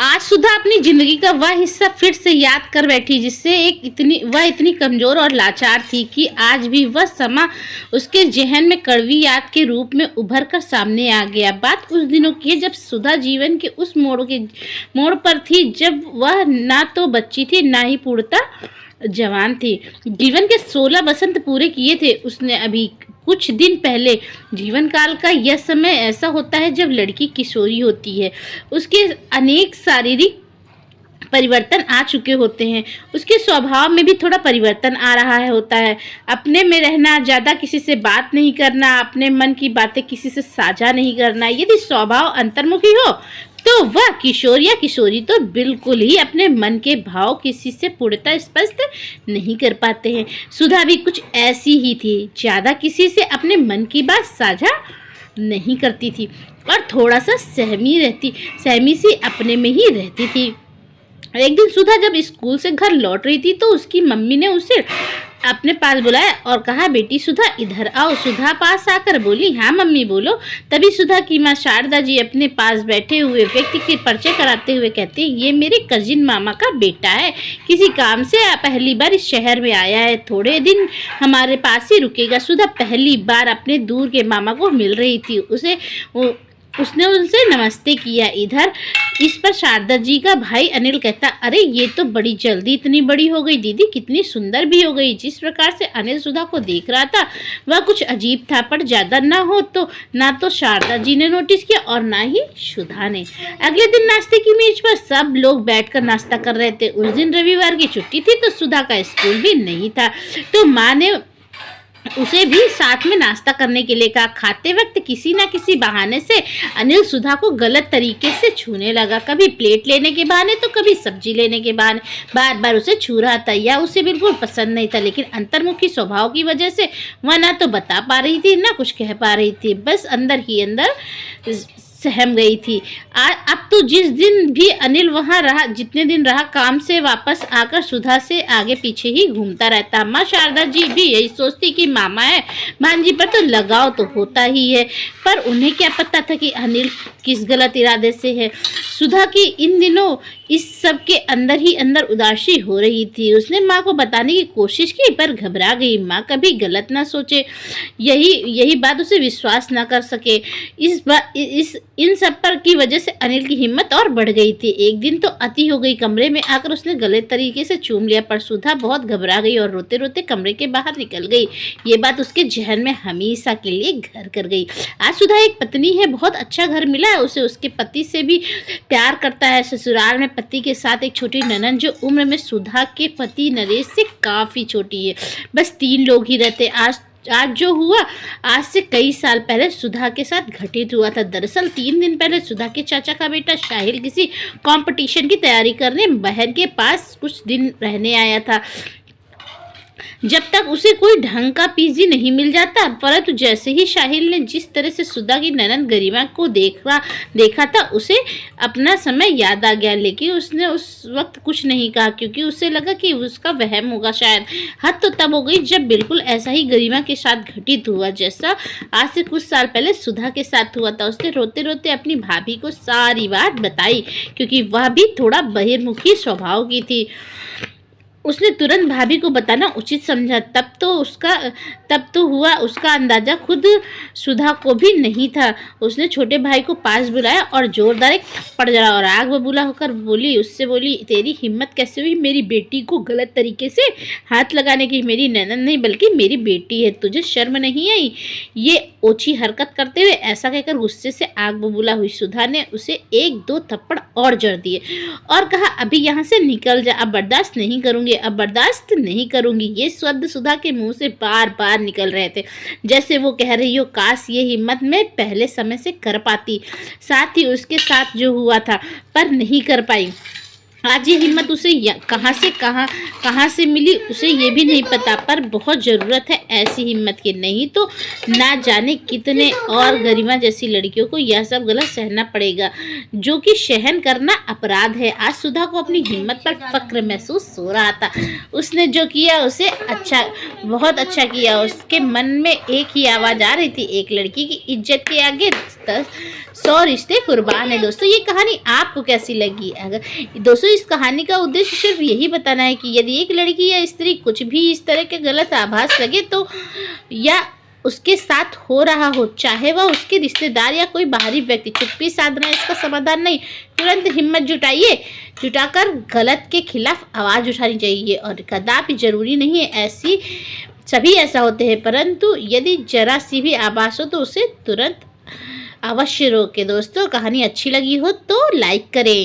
आज सुधा अपनी जिंदगी का वह हिस्सा फिर से याद कर बैठी जिससे वह इतनी कमजोर और लाचार थी कि आज भी वह समा उसके जहन में कड़वी याद के रूप में उभर कर सामने आ गया। बात उस दिनों की है जब सुधा जीवन के उस मोड़ पर थी जब वह ना तो बच्ची थी ना ही पूर्णतः जवान थी। जीवन के 16 बसंत पूरे किए थे उसने अभी कुछ दिन पहले। जीवन काल का यह समय ऐसा होता है जब लड़की किशोरी होती है। उसके अनेक शारीरिक परिवर्तन आ चुके होते हैं, उसके स्वभाव में भी थोड़ा परिवर्तन आ रहा है होता है। अपने में रहना, ज़्यादा किसी से बात नहीं करना, अपने मन की बातें किसी से साझा नहीं करना। यदि स्वभाव अंतर्मुखी हो तो वह किशोर या किशोरी तो बिल्कुल ही अपने मन के भाव किसी से पूर्णतः स्पष्ट नहीं कर पाते हैं। सुधा भी कुछ ऐसी ही थी, ज़्यादा किसी से अपने मन की बात साझा नहीं करती थी और थोड़ा सा सहमी सी अपने में ही रहती थी। एक दिन सुधा जब स्कूल से घर लौट रही थी तो उसकी मम्मी ने उसे अपने पास बुलाया और कहा, बेटी सुधा इधर आओ। सुधा पास आकर बोली, हाँ मम्मी बोलो। तभी सुधा की माँ शारदा जी अपने पास बैठे हुए व्यक्ति के परिचय कराते हुए कहती, ये मेरे कजिन मामा का बेटा है, किसी काम से पहली बार इस शहर में आया है, थोड़े दिन हमारे पास ही रुकेगा। सुधा पहली बार अपने दूर के मामा को मिल रही थी। उसने उनसे नमस्ते किया। इस पर शारदा जी का भाई अनिल कहता, अरे ये तो बड़ी जल्दी इतनी बड़ी हो गई दीदी, कितनी सुंदर भी हो गई। जिस प्रकार से अनिल सुधा को देख रहा था वह कुछ अजीब था, पर ज्यादा ना तो शारदा जी ने नोटिस किया और ना ही सुधा ने। अगले दिन नाश्ते की मेज पर सब लोग बैठकर नाश्ता कर रहे थे। उस दिन रविवार की छुट्टी थी तो सुधा का स्कूल भी नहीं था, तो माँ ने उसे भी साथ में नाश्ता करने के लिए कहा। खाते वक्त किसी न किसी बहाने से अनिल सुधा को गलत तरीके से छूने लगा, कभी प्लेट लेने के बहाने तो कभी सब्जी लेने के बहाने। बार बार उसे छू रहा था। यह उसे बिल्कुल पसंद नहीं था, लेकिन अंतर्मुखी स्वभाव की वजह से वह ना तो बता पा रही थी ना कुछ कह पा रही थी, बस अंदर ही अंदर सहम गई थी। अब तो जिस दिन भी अनिल वहां रहा, जितने दिन रहा, काम से वापस आकर सुधा से आगे पीछे ही घूमता रहता। माँ शारदा जी भी यही सोचती कि मामा है, भांजी पर तो लगाव तो होता ही है, पर उन्हें क्या पता था कि अनिल किस गलत इरादे से है। सुधा की इन दिनों इस सब के अंदर ही अंदर उदासी हो रही थी। उसने माँ को बताने की कोशिश की पर घबरा गई। माँ कभी गलत ना सोचे, यही बात उसे विश्वास ना कर सके। इन सब पर की वजह से अनिल की हिम्मत और बढ़ गई थी। एक दिन तो अति हो गई, कमरे में आकर उसने गलत तरीके से चूम लिया, पर सुधा बहुत घबरा गई और रोते रोते कमरे के बाहर निकल गई। ये बात उसके जहन में हमेशा के लिए घर कर गई। आज सुधा एक पत्नी है, बहुत अच्छा घर मिला है उसे, उसके पति से भी प्यार करता है। ससुराल में पति के साथ एक छोटी ननद जो उम्र में सुधा के पति नरेश से काफी छोटी है। बस 3 लोग ही रहते। आज जो हुआ आज से कई साल पहले सुधा के साथ घटित हुआ था। दरअसल 3 दिन पहले सुधा के चाचा का बेटा शाहिल किसी कंपटीशन की तैयारी करने बहन के पास कुछ दिन रहने आया था। जब तक उसे कोई ढंग का पीजी नहीं मिल जाता, परंतु जैसे ही शाहिल ने जिस तरह से सुधा की ननद गरिमा को देखा था उसे अपना समय याद आ गया, लेकिन उसने उस वक्त कुछ नहीं कहा क्योंकि उसे लगा कि उसका वहम होगा शायद। हद तो तब हो गई जब बिल्कुल ऐसा ही गरिमा के साथ घटित हुआ जैसा आज से कुछ साल पहले सुधा के साथ हुआ था। उसने रोते रोते अपनी भाभी को सारी बात बताई क्योंकि वह भी थोड़ा बहिर्मुखी स्वभाव की थी। उसने तुरंत भाभी को बताना उचित समझा। तब तो हुआ उसका अंदाजा खुद सुधा को भी नहीं था। उसने छोटे भाई को पास बुलाया और जोरदार एक थप्पड़ जड़ा और आग बबूला होकर उससे बोली, तेरी हिम्मत कैसे हुई मेरी बेटी को गलत तरीके से हाथ लगाने की? मेरी ननद नहीं बल्कि मेरी बेटी है, तुझे शर्म नहीं आई? ये ओछी हरकत करते हुए ऐसा कहकर गुस्से से आग बबूला हुई। सुधा ने उसे 1-2 थप्पड़ और जड़ दिए और कहा, अभी यहाँ से निकल जा, अब बर्दाश्त नहीं करूंगी। ये शब्द सुधा के मुंह से बार बार निकल रहे थे, जैसे वो कह रही हो, काश ये हिम्मत मैं पहले समय से कर पाती, साथ ही उसके साथ जो हुआ था, पर नहीं कर पाई। आज ये हिम्मत उसे कहाँ से मिली उसे ये भी नहीं पता, पर बहुत ज़रूरत है ऐसी हिम्मत की, नहीं तो ना जाने कितने और गरिमा जैसी लड़कियों को यह सब गलत सहना पड़ेगा, जो कि सहन करना अपराध है। आज सुधा को अपनी हिम्मत पर फक्र महसूस हो रहा था। उसने जो किया उसे बहुत अच्छा किया। उसके मन में एक ही आवाज़ आ रही थी, एक लड़की की इज्जत के आगे 100 रिश्ते कुर्बान है। दोस्तों ये कहानी आपको कैसी लगी? अगर दोस्तों इस कहानी का उद्देश्य सिर्फ यही बताना है कि यदि एक लड़की या स्त्री कुछ भी इस तरह के गलत आभास लगे तो या उसके साथ हो रहा हो, चाहे वह उसके रिश्तेदार या कोई बाहरी व्यक्ति, चुप्पी साधना इसका समाधान नहीं। तुरंत हिम्मत जुटाकर गलत के खिलाफ आवाज़ उठानी चाहिए। और कदापि जरूरी नहीं है सभी ऐसा होते हैं, परंतु यदि जरा सी भी आभास हो तो उसे तुरंत अवश्य रोके। दोस्तों कहानी अच्छी लगी हो तो लाइक करें।